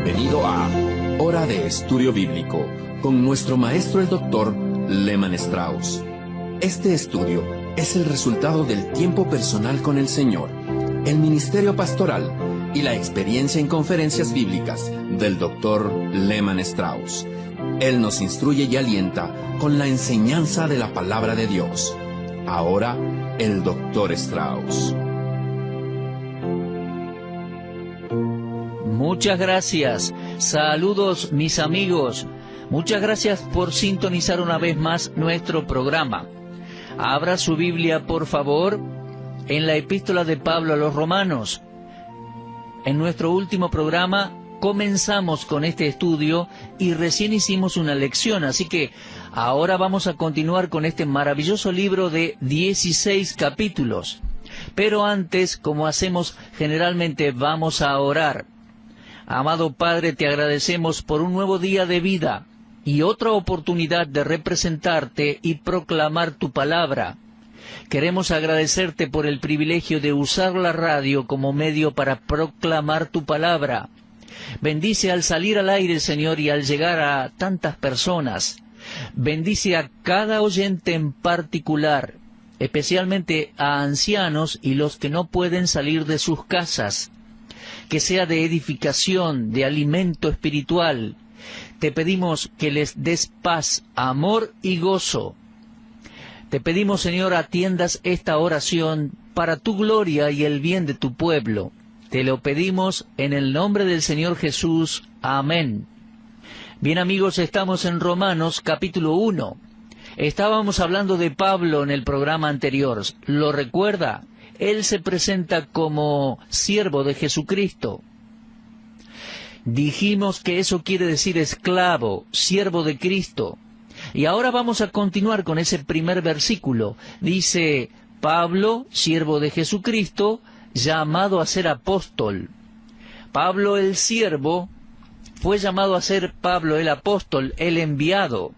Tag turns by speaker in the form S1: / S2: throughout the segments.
S1: Bienvenido a Hora de Estudio Bíblico con nuestro maestro el Dr. Lehman Strauss. Este estudio es el resultado del tiempo personal con el Señor, el ministerio pastoral y la experiencia en conferencias bíblicas del Dr. Lehman Strauss. Él nos instruye y alienta con la enseñanza de la palabra de Dios. Ahora, el Dr. Strauss.
S2: Muchas gracias. Saludos, mis amigos. Muchas gracias por sintonizar una vez más nuestro programa. Abra su Biblia, por favor, en la epístola de Pablo a los Romanos. En nuestro último programa comenzamos con este estudio y recién hicimos una lección, así que ahora vamos a continuar con este maravilloso libro de 16 capítulos. Pero antes, como hacemos generalmente, vamos a orar. Amado Padre, te agradecemos por un nuevo día de vida y otra oportunidad de representarte y proclamar tu palabra. Queremos agradecerte por el privilegio de usar la radio como medio para proclamar tu palabra. Bendice al salir al aire, Señor, y al llegar a tantas personas. Bendice a cada oyente en particular, especialmente a ancianos y los que no pueden salir de sus casas. Que sea de edificación, de alimento espiritual. Te pedimos que les des paz, amor y gozo. Te pedimos, Señor, atiendas esta oración para tu gloria y el bien de tu pueblo. Te lo pedimos en el nombre del Señor Jesús. Amén. Bien, amigos, estamos en Romanos capítulo 1. Estábamos hablando de Pablo en el programa anterior. ¿Lo recuerda? Él se presenta como siervo de Jesucristo. Dijimos que eso quiere decir esclavo, siervo de Cristo. Y ahora vamos a continuar con ese primer versículo. Dice, Pablo, siervo de Jesucristo, llamado a ser apóstol. Pablo el siervo fue llamado a ser Pablo el apóstol, el enviado.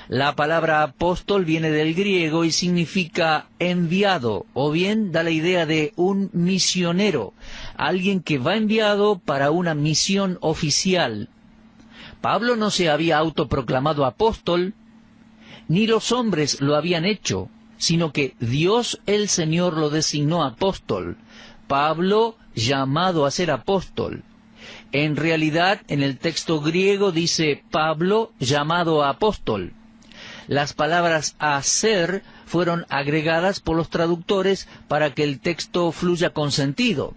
S2: La palabra apóstol viene del griego y significa enviado, o bien da la idea de un misionero, alguien que va enviado para una misión oficial. Pablo no se había autoproclamado apóstol, ni los hombres lo habían hecho, sino que Dios el Señor lo designó apóstol. Pablo llamado a ser apóstol. En realidad, en el texto griego dice Pablo llamado a apóstol. Las palabras hacer fueron agregadas por los traductores para que el texto fluya con sentido.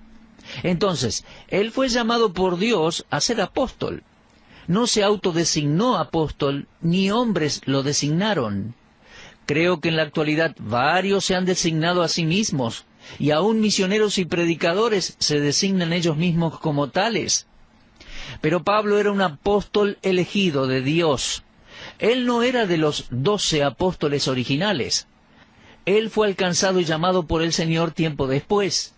S2: Entonces, él fue llamado por Dios a ser apóstol. No se autodesignó apóstol, ni hombres lo designaron. Creo que en la actualidad varios se han designado a sí mismos, y aún misioneros y predicadores se designan ellos mismos como tales. Pero Pablo era un apóstol elegido de Dios. Él no era de los 12 apóstoles originales. Él fue alcanzado y llamado por el Señor tiempo después.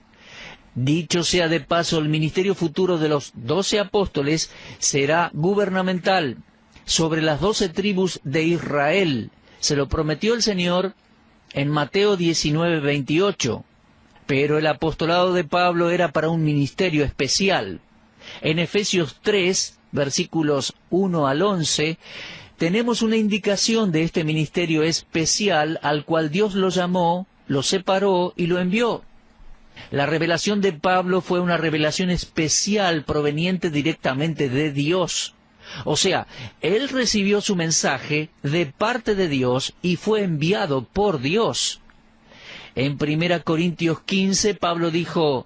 S2: Dicho sea de paso, el ministerio futuro de los 12 apóstoles será gubernamental sobre las 12 tribus de Israel. Se lo prometió el Señor en Mateo 19:28. Pero el apostolado de Pablo era para un ministerio especial. En Efesios 3, versículos 1 al 11, tenemos una indicación de este ministerio especial al cual Dios lo llamó, lo separó y lo envió. La revelación de Pablo fue una revelación especial proveniente directamente de Dios. O sea, él recibió su mensaje de parte de Dios y fue enviado por Dios. En 1 Corintios 15, Pablo dijo,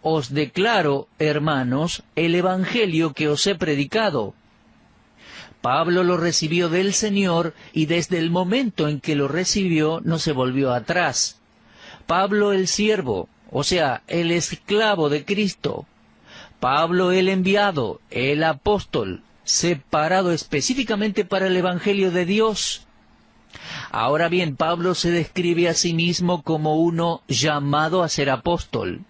S2: «Os declaro, hermanos, el evangelio que os he predicado». Pablo lo recibió del Señor y desde el momento en que lo recibió no se volvió atrás. Pablo el siervo, o sea, el esclavo de Cristo. Pablo el enviado, el apóstol, separado específicamente para el Evangelio de Dios. Ahora bien, Pablo se describe a sí mismo como uno llamado a ser apóstol.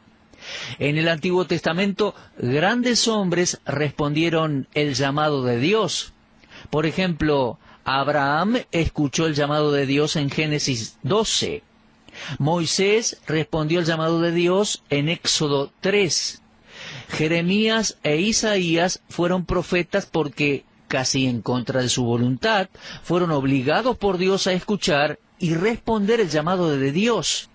S2: En el Antiguo Testamento, grandes hombres respondieron el llamado de Dios. Por ejemplo, Abraham escuchó el llamado de Dios en Génesis 12. Moisés respondió el llamado de Dios en Éxodo 3. Jeremías e Isaías fueron profetas porque, casi en contra de su voluntad, fueron obligados por Dios a escuchar y responder el llamado de Dios.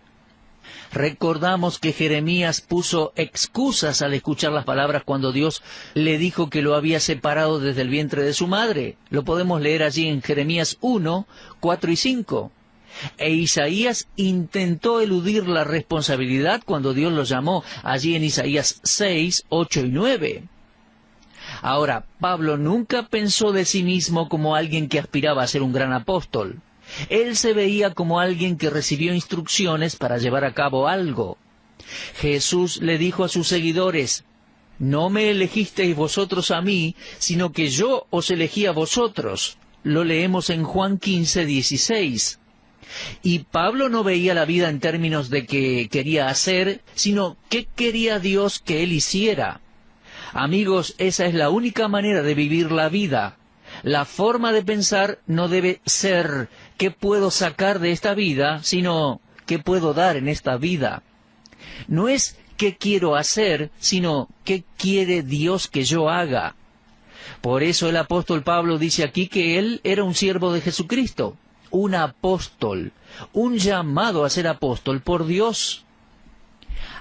S2: Recordamos que Jeremías puso excusas al escuchar las palabras cuando Dios le dijo que lo había separado desde el vientre de su madre. Lo podemos leer allí en Jeremías 1, 4 y 5. E Isaías intentó eludir la responsabilidad cuando Dios lo llamó, allí en Isaías 6, 8 y 9. Ahora, Pablo nunca pensó de sí mismo como alguien que aspiraba a ser un gran apóstol. Él se veía como alguien que recibió instrucciones para llevar a cabo algo. Jesús le dijo a sus seguidores: «No me elegisteis vosotros a mí, sino que yo os elegí a vosotros». Lo leemos en Juan 15, 16. Y Pablo no veía la vida en términos de qué quería hacer, sino qué quería Dios que él hiciera. Amigos, esa es la única manera de vivir la vida. La forma de pensar no debe ser ¿qué puedo sacar de esta vida?, sino ¿qué puedo dar en esta vida? No es ¿qué quiero hacer?, sino ¿qué quiere Dios que yo haga? Por eso el apóstol Pablo dice aquí que él era un siervo de Jesucristo, un apóstol, un llamado a ser apóstol por Dios.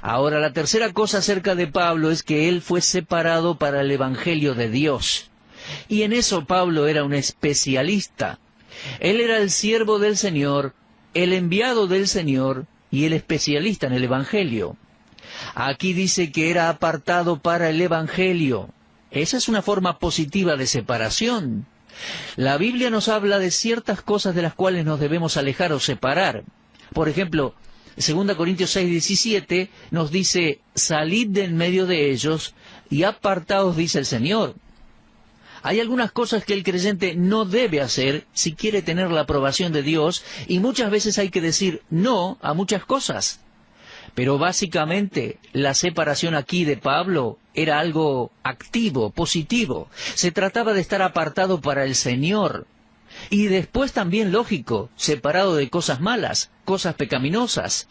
S2: Ahora, la tercera cosa acerca de Pablo es que él fue separado para el Evangelio de Dios. Y en eso Pablo era un especialista. Él era el siervo del Señor, el enviado del Señor y el especialista en el Evangelio. Aquí dice que era apartado para el Evangelio. Esa es una forma positiva de separación. La Biblia nos habla de ciertas cosas de las cuales nos debemos alejar o separar. Por ejemplo, 2 Corintios 6, 17 nos dice: «Salid de en medio de ellos y apartaos», dice el Señor. Hay algunas cosas que el creyente no debe hacer si quiere tener la aprobación de Dios, y muchas veces hay que decir no a muchas cosas. Pero básicamente la separación aquí de Pablo era algo activo, positivo. Se trataba de estar apartado para el Señor. Y después también lógico, separado de cosas malas, cosas pecaminosas.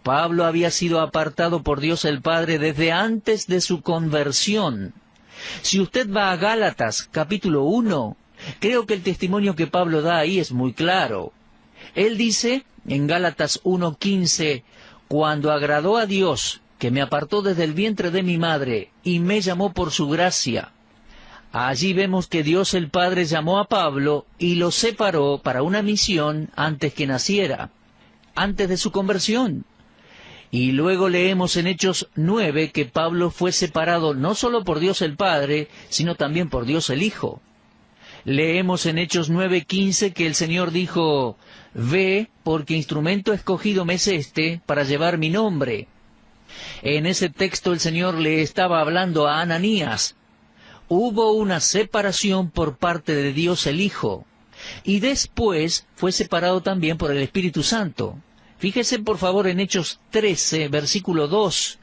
S2: Pablo había sido apartado por Dios el Padre desde antes de su conversión. Si usted va a Gálatas, capítulo 1, creo que el testimonio que Pablo da ahí es muy claro. Él dice, en Gálatas 1:15, «Cuando agradó a Dios, que me apartó desde el vientre de mi madre, y me llamó por su gracia». Allí vemos que Dios el Padre llamó a Pablo y lo separó para una misión antes que naciera, antes de su conversión. Y luego leemos en Hechos 9 que Pablo fue separado no solo por Dios el Padre, sino también por Dios el Hijo. Leemos en Hechos 9:15 que el Señor dijo: «Ve, porque instrumento escogido me es este para llevar mi nombre». En ese texto el Señor le estaba hablando a Ananías. Hubo una separación por parte de Dios el Hijo, y después fue separado también por el Espíritu Santo. Fíjese por favor en Hechos 13, versículo 2.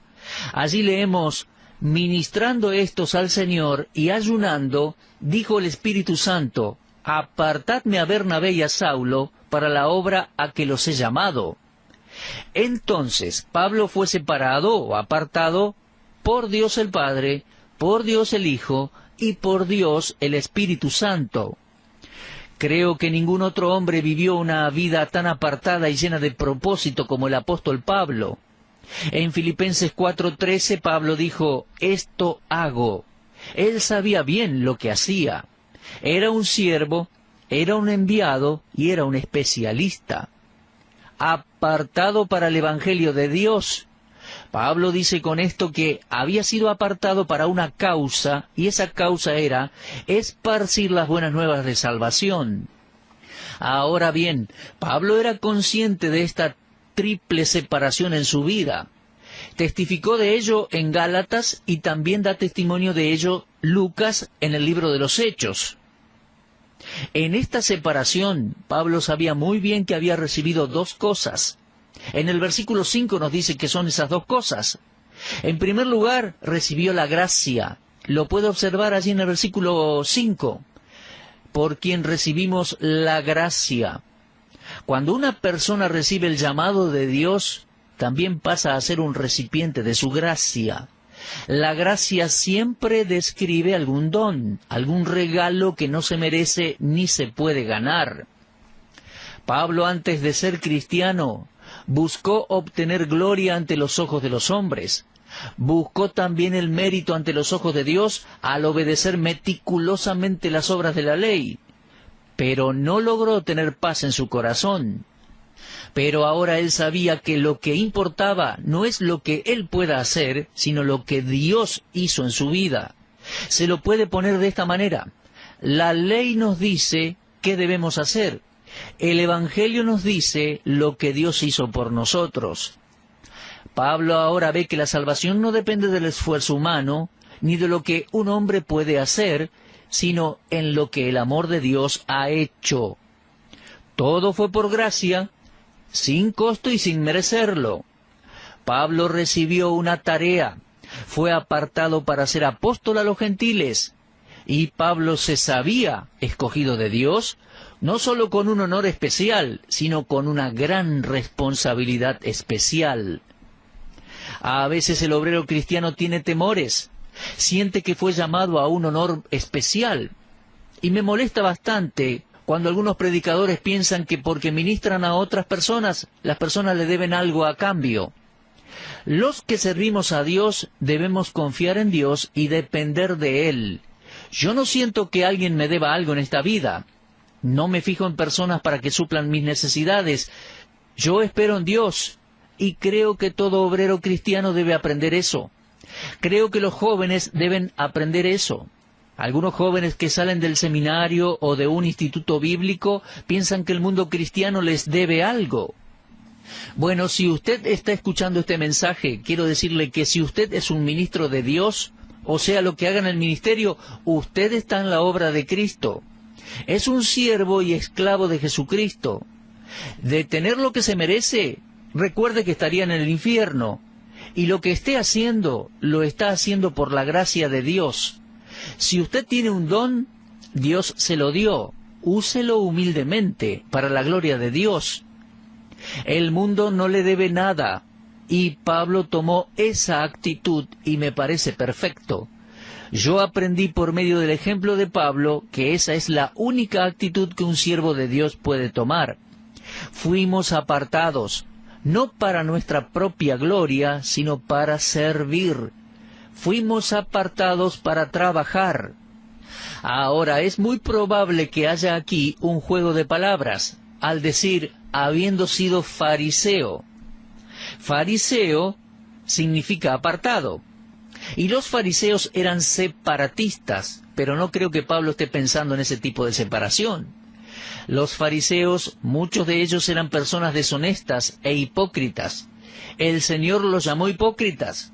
S2: Allí leemos: «Ministrando estos al Señor y ayunando, dijo el Espíritu Santo: apartadme a Bernabé y a Saulo para la obra a que los he llamado». Entonces, Pablo fue separado o apartado por Dios el Padre, por Dios el Hijo y por Dios el Espíritu Santo. Creo que ningún otro hombre vivió una vida tan apartada y llena de propósito como el apóstol Pablo. En Filipenses 4:13 Pablo dijo: «Esto hago». Él sabía bien lo que hacía. Era un siervo, era un enviado y era un especialista. Apartado para el Evangelio de Dios. Pablo dice con esto que había sido apartado para una causa, y esa causa era esparcir las buenas nuevas de salvación. Ahora bien, Pablo era consciente de esta triple separación en su vida. Testificó de ello en Gálatas y también da testimonio de ello Lucas en el libro de los Hechos. En esta separación, Pablo sabía muy bien que había recibido dos cosas. En el versículo 5 nos dice que son esas dos cosas. En primer lugar, recibió la gracia. Lo puede observar allí en el versículo 5. Por quien recibimos la gracia. Cuando una persona recibe el llamado de Dios, también pasa a ser un recipiente de su gracia. La gracia siempre describe algún don, algún regalo que no se merece ni se puede ganar. Pablo, antes de ser cristiano, buscó obtener gloria ante los ojos de los hombres. Buscó también el mérito ante los ojos de Dios al obedecer meticulosamente las obras de la ley. Pero no logró tener paz en su corazón. Pero ahora él sabía que lo que importaba no es lo que él pueda hacer, sino lo que Dios hizo en su vida. Se lo puede poner de esta manera. La ley nos dice qué debemos hacer. El Evangelio nos dice lo que Dios hizo por nosotros. Pablo ahora ve que la salvación no depende del esfuerzo humano, ni de lo que un hombre puede hacer, sino en lo que el amor de Dios ha hecho. Todo fue por gracia, sin costo y sin merecerlo. Pablo recibió una tarea, fue apartado para ser apóstol a los gentiles, y Pablo se sabía escogido de Dios, no solo con un honor especial, sino con una gran responsabilidad especial. A veces el obrero cristiano tiene temores, siente que fue llamado a un honor especial, y me molesta bastante cuando algunos predicadores piensan que porque ministran a otras personas, las personas le deben algo a cambio. Los que servimos a Dios debemos confiar en Dios y depender de Él. Yo no siento que alguien me deba algo en esta vida. No me fijo en personas para que suplan mis necesidades. Yo espero en Dios y creo que todo obrero cristiano debe aprender eso. Creo que los jóvenes deben aprender eso. Algunos jóvenes que salen del seminario o de un instituto bíblico piensan que el mundo cristiano les debe algo. Bueno, si usted está escuchando este mensaje, quiero decirle que si usted es un ministro de Dios, o sea, lo que haga en el ministerio, usted está en la obra de Cristo. Es un siervo y esclavo de Jesucristo. De tener lo que se merece, recuerde que estaría en el infierno. Y lo que esté haciendo, lo está haciendo por la gracia de Dios. Si usted tiene un don, Dios se lo dio. Úselo humildemente, para la gloria de Dios. El mundo no le debe nada, y Pablo tomó esa actitud y me parece perfecto. Yo aprendí por medio del ejemplo de Pablo que esa es la única actitud que un siervo de Dios puede tomar. Fuimos apartados, no para nuestra propia gloria, sino para servir. Fuimos apartados para trabajar. Ahora, es muy probable que haya aquí un juego de palabras, al decir, habiendo sido fariseo. Fariseo significa apartado. Y los fariseos eran separatistas, pero no creo que Pablo esté pensando en ese tipo de separación. Los fariseos, muchos de ellos eran personas deshonestas e hipócritas. El Señor los llamó hipócritas.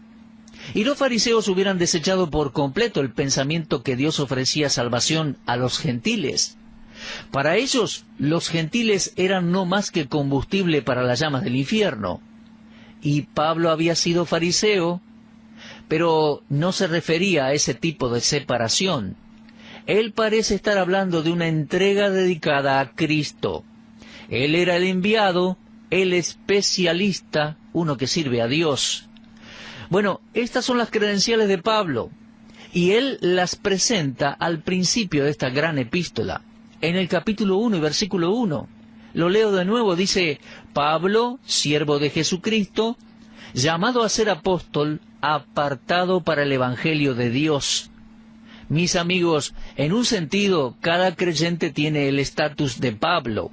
S2: Y los fariseos hubieran desechado por completo el pensamiento que Dios ofrecía salvación a los gentiles. Para ellos, los gentiles eran no más que combustible para las llamas del infierno. Y Pablo había sido fariseo, pero no se refería a ese tipo de separación. Él parece estar hablando de una entrega dedicada a Cristo. Él era el enviado, el especialista, uno que sirve a Dios. Bueno, estas son las credenciales de Pablo, y él las presenta al principio de esta gran epístola. En el capítulo 1 y versículo 1, lo leo de nuevo, dice, Pablo, siervo de Jesucristo, llamado a ser apóstol, apartado para el Evangelio de Dios. Mis amigos, en un sentido, cada creyente tiene el estatus de Pablo.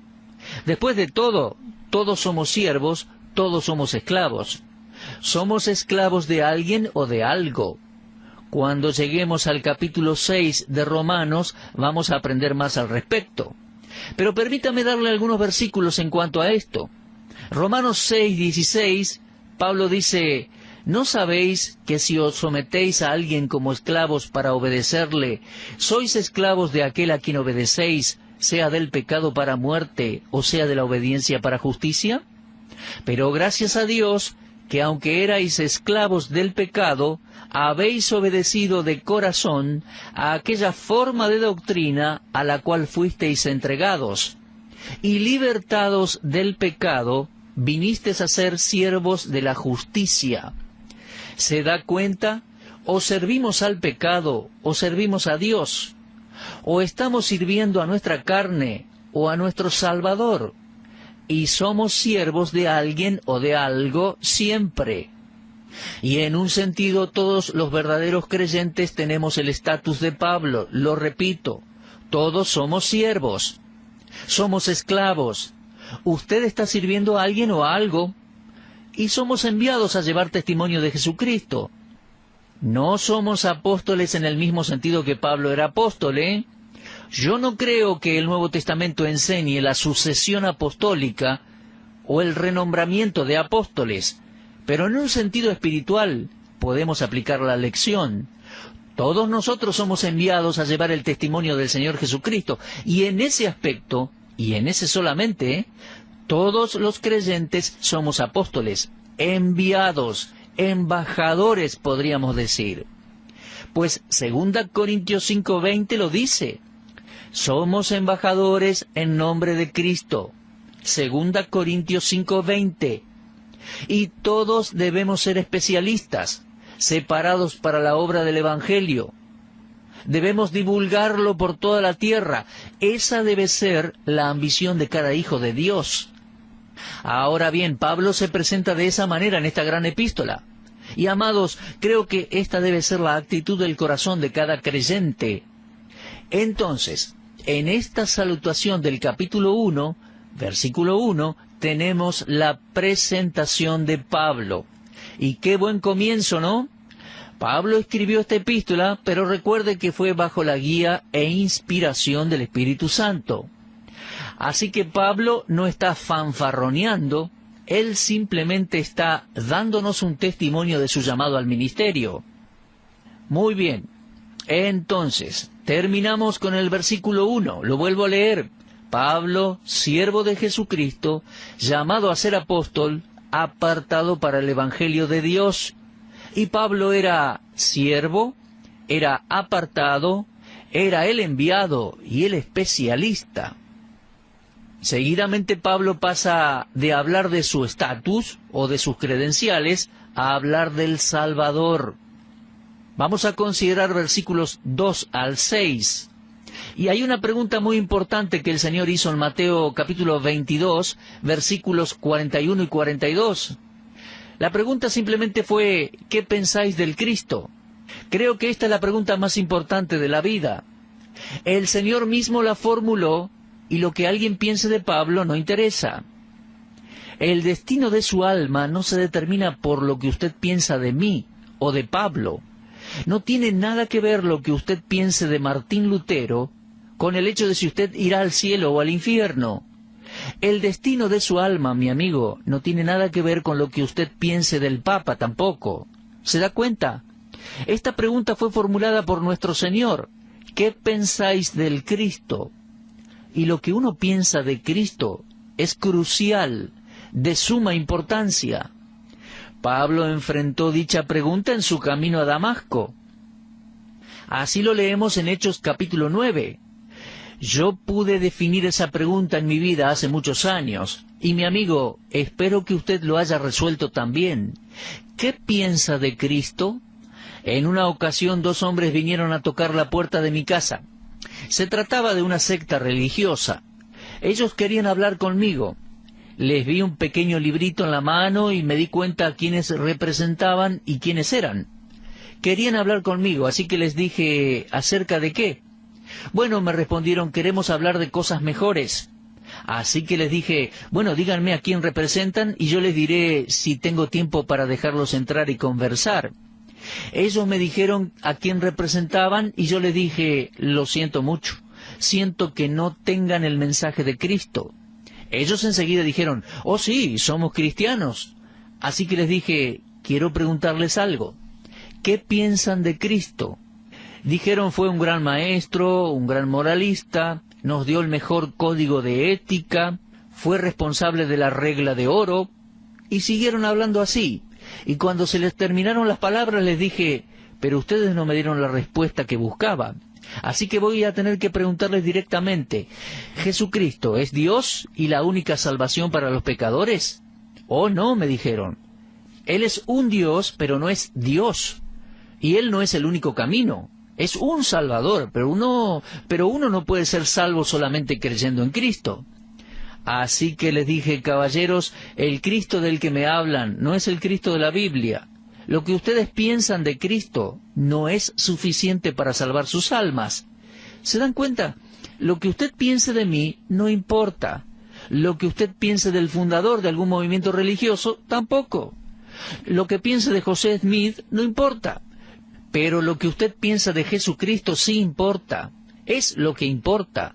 S2: Después de todo, todos somos siervos, todos somos esclavos. Somos esclavos de alguien o de algo. Cuando lleguemos al capítulo 6 de Romanos, vamos a aprender más al respecto. Pero permítame darle algunos versículos en cuanto a esto. Romanos 6:16, Pablo dice, ¿no sabéis que si os sometéis a alguien como esclavos para obedecerle, sois esclavos de aquel a quien obedecéis, sea del pecado para muerte, o sea de la obediencia para justicia? Pero gracias a Dios, que aunque erais esclavos del pecado, habéis obedecido de corazón a aquella forma de doctrina a la cual fuisteis entregados, y libertados del pecado, vinisteis a ser siervos de la justicia. ¿Se da cuenta? o servimos al pecado o servimos a Dios, o estamos sirviendo a nuestra carne o a nuestro Salvador, y somos siervos de alguien o de algo siempre. Y en un sentido todos los verdaderos creyentes tenemos el estatus de Pablo, lo repito, todos somos siervos, somos esclavos, usted está sirviendo a alguien o a algo, y somos enviados a llevar testimonio de Jesucristo. No somos apóstoles en el mismo sentido que Pablo era apóstol, ¿eh? Yo no creo que el Nuevo Testamento enseñe la sucesión apostólica o el renombramiento de apóstoles, pero en un sentido espiritual podemos aplicar la lección. Todos nosotros somos enviados a llevar el testimonio del Señor Jesucristo, y en ese aspecto, y en ese solamente, todos los creyentes somos apóstoles, enviados, embajadores, podríamos decir. Pues 2 Corintios 5:20 lo dice. Somos embajadores en nombre de Cristo. 2 Corintios 5:20. Y todos debemos ser especialistas, separados para la obra del Evangelio. Debemos divulgarlo por toda la tierra. Esa debe ser la ambición de cada hijo de Dios. Ahora bien, Pablo se presenta de esa manera en esta gran epístola. Y amados, creo que esta debe ser la actitud del corazón de cada creyente. Entonces, en esta salutación del capítulo 1, versículo 1, tenemos la presentación de Pablo. Y qué buen comienzo, ¿no? Pablo escribió esta epístola, pero recuerde que fue bajo la guía e inspiración del Espíritu Santo. Así que Pablo no está fanfarroneando, él simplemente está dándonos un testimonio de su llamado al ministerio. Muy bien, entonces, terminamos con el versículo 1, lo vuelvo a leer. Pablo, siervo de Jesucristo, llamado a ser apóstol, apartado para el Evangelio de Dios. Y Pablo era siervo, era apartado, era el enviado y el especialista. Seguidamente Pablo pasa de hablar de su estatus o de sus credenciales a hablar del Salvador. Vamos a considerar versículos 2 al 6. Y hay una pregunta muy importante que el Señor hizo en Mateo capítulo 22, versículos 41 y 42. La pregunta simplemente fue, ¿qué pensáis del Cristo? Creo que esta es la pregunta más importante de la vida. El Señor mismo la formuló, y lo que alguien piense de Pablo no interesa. El destino de su alma no se determina por lo que usted piensa de mí o de Pablo. No tiene nada que ver lo que usted piense de Martín Lutero con el hecho de si usted irá al cielo o al infierno. El destino de su alma, mi amigo, no tiene nada que ver con lo que usted piense del Papa tampoco. ¿Se da cuenta? Esta pregunta fue formulada por nuestro Señor. ¿Qué pensáis del Cristo? Y lo que uno piensa de Cristo es crucial, de suma importancia. Pablo enfrentó dicha pregunta en su camino a Damasco. Así lo leemos en Hechos capítulo 9. Yo pude definir esa pregunta en mi vida hace muchos años, y mi amigo, espero que usted lo haya resuelto también. ¿Qué piensa de Cristo? En una ocasión 2 hombres vinieron a tocar la puerta de mi casa. Se trataba de una secta religiosa. Ellos querían hablar conmigo. Les vi un pequeño librito en la mano y me di cuenta a quiénes representaban y quiénes eran. Querían hablar conmigo, así que les dije, ¿acerca de qué? Bueno, me respondieron, queremos hablar de cosas mejores. Así que les dije, bueno, díganme a quién representan y yo les diré si tengo tiempo para dejarlos entrar y conversar. Ellos me dijeron a quién representaban y yo les dije, lo siento mucho, siento que no tengan el mensaje de Cristo. Ellos enseguida dijeron, oh sí, somos cristianos. Así que les dije, quiero preguntarles algo. ¿Qué piensan de Cristo? Dijeron, fue un gran maestro, un gran moralista, nos dio el mejor código de ética, fue responsable de la regla de oro, y siguieron hablando así. Y cuando se les terminaron las palabras les dije, pero ustedes no me dieron la respuesta que buscaba. Así que voy a tener que preguntarles directamente, ¿Jesucristo es Dios y la única salvación para los pecadores? Oh, no, me dijeron. Él es un Dios, pero no es Dios. Y Él no es el único camino. Es un Salvador, pero uno no puede ser salvo solamente creyendo en Cristo. Así que les dije, caballeros, el Cristo del que me hablan no es el Cristo de la Biblia. Lo que ustedes piensan de Cristo no es suficiente para salvar sus almas. ¿Se dan cuenta? Lo que usted piense de mí no importa. Lo que usted piense del fundador de algún movimiento religioso, tampoco. Lo que piense de José Smith no importa. Pero lo que usted piensa de Jesucristo sí importa. Es lo que importa.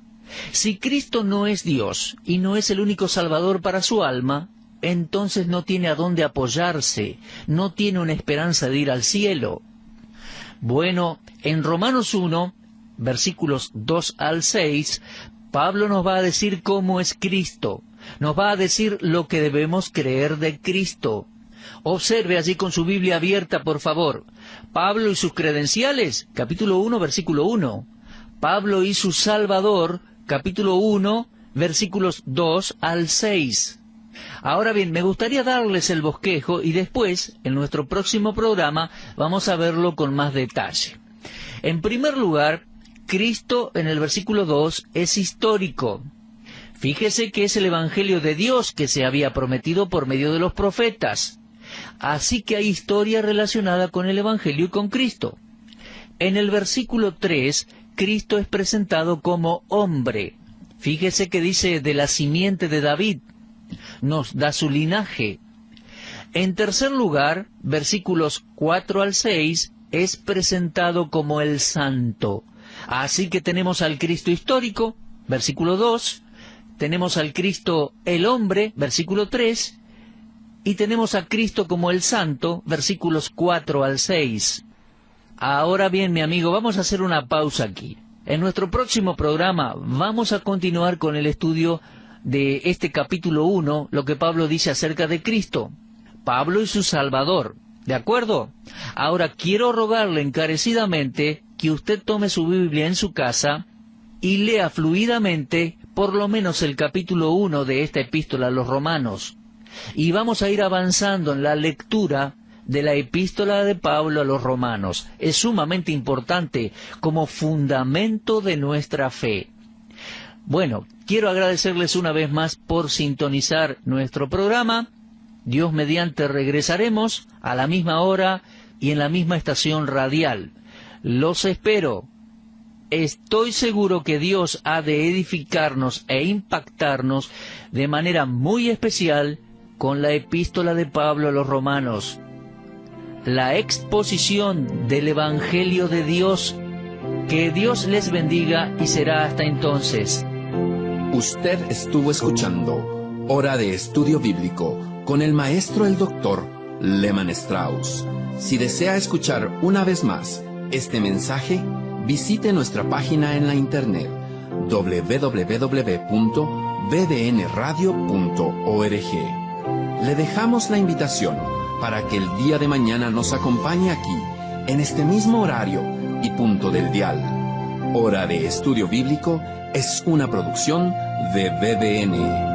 S2: Si Cristo no es Dios y no es el único Salvador para su alma, entonces no tiene a dónde apoyarse, no tiene una esperanza de ir al cielo. Bueno, en Romanos 1, versículos 2 al 6, Pablo nos va a decir cómo es Cristo, nos va a decir lo que debemos creer de Cristo. Observe allí con su Biblia abierta, por favor. Pablo y sus credenciales, capítulo 1, versículo 1. Pablo y su Salvador, capítulo 1, versículos 2 al 6. Ahora bien, me gustaría darles el bosquejo y después, en nuestro próximo programa, vamos a verlo con más detalle. En primer lugar, Cristo en el versículo 2 es histórico. Fíjese que es el Evangelio de Dios que se había prometido por medio de los profetas. Así que hay historia relacionada con el Evangelio y con Cristo. En el versículo 3, Cristo es presentado como hombre. Fíjese que dice de la simiente de David. Nos da su linaje. En tercer lugar, versículos 4 al 6, es presentado como el santo. Así que tenemos al Cristo histórico, versículo 2, tenemos al Cristo el hombre, versículo 3, y tenemos a Cristo como el santo, versículos 4 al 6. Ahora bien, mi amigo, vamos a hacer una pausa aquí. En nuestro próximo programa vamos a continuar con el estudio de este capítulo 1, lo que Pablo dice acerca de Cristo, Pablo y su Salvador, ¿de acuerdo? Ahora quiero rogarle encarecidamente que usted tome su Biblia en su casa y lea fluidamente por lo menos el capítulo 1 de esta epístola a los Romanos. Y vamos a ir avanzando en la lectura de la epístola de Pablo a los Romanos. Es sumamente importante como fundamento de nuestra fe. Bueno, quiero agradecerles una vez más por sintonizar nuestro programa. Dios mediante regresaremos a la misma hora y en la misma estación radial. Los espero. Estoy seguro que Dios ha de edificarnos e impactarnos de manera muy especial con la epístola de Pablo a los Romanos. La exposición del Evangelio de Dios. Que Dios les bendiga y será hasta entonces.
S1: Usted estuvo escuchando Hora de Estudio Bíblico con el maestro el doctor Lehmann Strauss. Si desea escuchar una vez más este mensaje, visite nuestra página en la internet www.bbnradio.org. Le dejamos la invitación para que el día de mañana nos acompañe aquí, en este mismo horario y punto del dial. Hora de Estudio Bíblico es una producción de BBN.